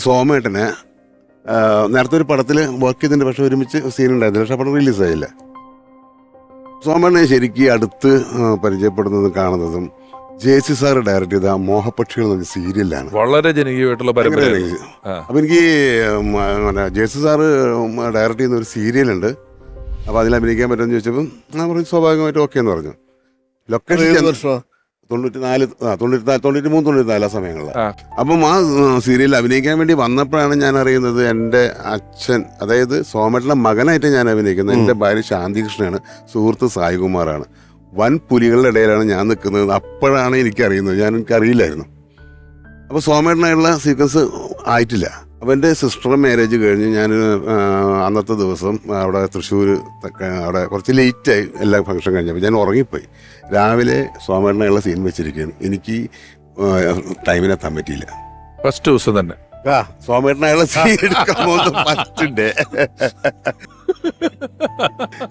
സോമേട്ടന് നേരത്തെ ഒരു പടത്തിൽ വർക്ക് ചെയ്തതിൻ്റെ പക്ഷെ ഒരുമിച്ച് സീൻ ഉണ്ടായിരുന്നു, പക്ഷെ പടം റിലീസായില്ല. സോമേട്ടനെ ശരിക്കും അടുത്ത് പരിചയപ്പെടുന്നതും കാണുന്നതും ജെ.സി. സാറ് ഡയറക്റ്റ് ചെയ്ത മോഹപക്ഷികൾ എന്ന സീരിയലാണ്. വളരെ ജനകീയമായിട്ടുള്ള പരമ്പര. അപ്പം എനിക്ക് ജെ.സി. സാറ് ഡയറക്റ്റ് ചെയ്യുന്ന ഒരു സീരിയലുണ്ട്, അപ്പോൾ അതിൽ അഭിനയിക്കാൻ പറ്റുമെന്ന് ചോദിച്ചപ്പം ഞാൻ പറഞ്ഞു സ്വാഭാവികമായിട്ടും ഓക്കെ എന്ന് പറഞ്ഞു. ലൊക്കേഷൻ 93-94 ആ സമയങ്ങളിൽ. അപ്പം ആ സീരിയലിൽ അഭിനയിക്കാൻ വേണ്ടി വന്നപ്പോഴാണ് ഞാൻ അറിയുന്നത് എൻ്റെ അച്ഛൻ, അതായത് സോമേട്ടൻ്റെ മകനായിട്ട് ഞാൻ അഭിനയിക്കുന്നത്. എൻ്റെ ഭാര്യ ശാന്തികൃഷ്ണനാണ്, സുഹൃത്ത് സായികുമാറാണ്. വൻ പുലികളുടെ ഇടയിലാണ് ഞാൻ നിൽക്കുന്നത്. അപ്പോഴാണ് എനിക്കറിയുന്നത്, എനിക്കറിയില്ലായിരുന്നു. അപ്പോൾ സോമേട്ടനായിട്ടുള്ള സീക്വൻസ് ആയിട്ടില്ല. അപ്പോൾ എൻ്റെ സിസ്റ്ററുടെ മാരേജ് കഴിഞ്ഞ് ഞാൻ അന്നത്തെ ദിവസം അവിടെ തൃശ്ശൂർ അവിടെ കുറച്ച് ലേറ്റായി എല്ലാ ഫംഗ്ഷൻ കഴിഞ്ഞപ്പോൾ ഞാൻ ഉറങ്ങിപ്പോയി. രാവിലെ സോമേട്ടനായുള്ള സീൻ വെച്ചിരിക്കുകയാണ്. എനിക്ക് ടൈമിനെത്താൻ പറ്റിയില്ല. ഫസ്റ്റ് ദിവസം തന്നെ സോമേട്ടനായുള്ള സീൻ എടുക്കാൻ പറ്റണ്ടേ.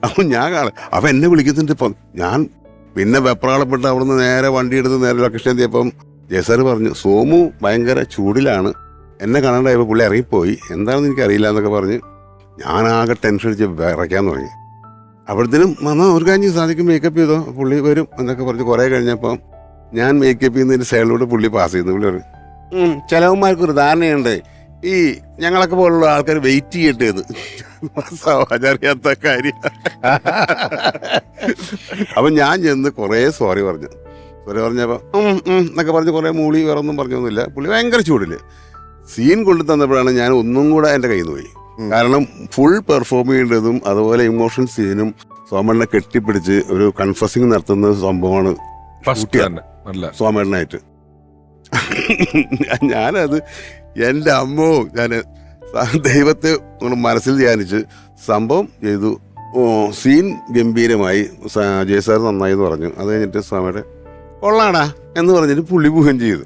അപ്പം ഞാൻ അപ്പം എന്നെ വിളിക്കുന്നുണ്ട്. ഇപ്പം ഞാൻ പിന്നെ വെപ്രാളപ്പെട്ട് അവിടുന്ന് നേരെ വണ്ടി എടുത്ത് നേരെ ലൊക്കേഷൻ എത്തിയപ്പം ജയസാർ പറഞ്ഞു സോമു ഭയങ്കര ചൂടിലാണ്, എന്നെ കാണാണ്ടായപ്പോൾ പുള്ളി ഇറങ്ങിപ്പോയി, എന്താണെന്ന് എനിക്കറിയില്ല എന്നൊക്കെ പറഞ്ഞ് ഞാനാകെ ടെൻഷൻ അടിച്ച് വിറയ്ക്കാൻ തുടങ്ങി. അപ്പോഴത്തേനും വന്നാൽ ഒരു കാര്യം സാധിക്കും, മേക്കപ്പ് ചെയ്തോ പുള്ളി വരും എന്നൊക്കെ പറഞ്ഞ് കുറേ കഴിഞ്ഞപ്പോൾ ഞാൻ മേക്കപ്പ് ചെയ്യുന്നതിൻ്റെ സൈഡിലൂടെ പുള്ളി പാസ് ചെയ്യുന്നു. പുള്ളി പറയും ചിലവന്മാർക്കൊരു ധാരണയുണ്ട്, ഈ ഞങ്ങളൊക്കെ പോലുള്ള ആൾക്കാർ വെയിറ്റ് ചെയ്യട്ടേന്ന്. അറിയാത്ത കാര്യം. അപ്പം ഞാൻ ചെന്ന് കുറേ സോറി പറഞ്ഞപ്പോൾ എന്നൊക്കെ പറഞ്ഞ് കുറേ മൂളി വേറൊന്നും പറഞ്ഞൊന്നുമില്ല. പുള്ളി ഭയങ്കര ചൂടില് സീൻ കൊണ്ടു തന്നപ്പോഴാണ് ഞാൻ ഒന്നും കൂടെ എൻ്റെ കയ്യിൽ നിന്ന് പോയി. കാരണം ഫുൾ പെർഫോം ചെയ്യേണ്ടതും അതുപോലെ ഇമോഷൻ സീനും സോമേട്ടനെ കെട്ടിപ്പിടിച്ച് ഒരു കൺഫസിങ് നടത്തുന്ന സംഭവമാണ് സോമേട്ടനായിട്ട്. ഞാനത് എൻ്റെ അമ്മോ ഞാൻ ദൈവത്തെ മനസ്സിൽ ധ്യാനിച്ച് സംഭവം ചെയ്തു. സീൻ ഗംഭീരമായി, ജയസാർ നന്നായി എന്ന് പറഞ്ഞു. അത് കഴിഞ്ഞിട്ട് സോമേട്ടൻ കൊള്ളാടാ എന്ന് പറഞ്ഞിട്ട് പുള്ളി പോവുകയും ചെയ്തു.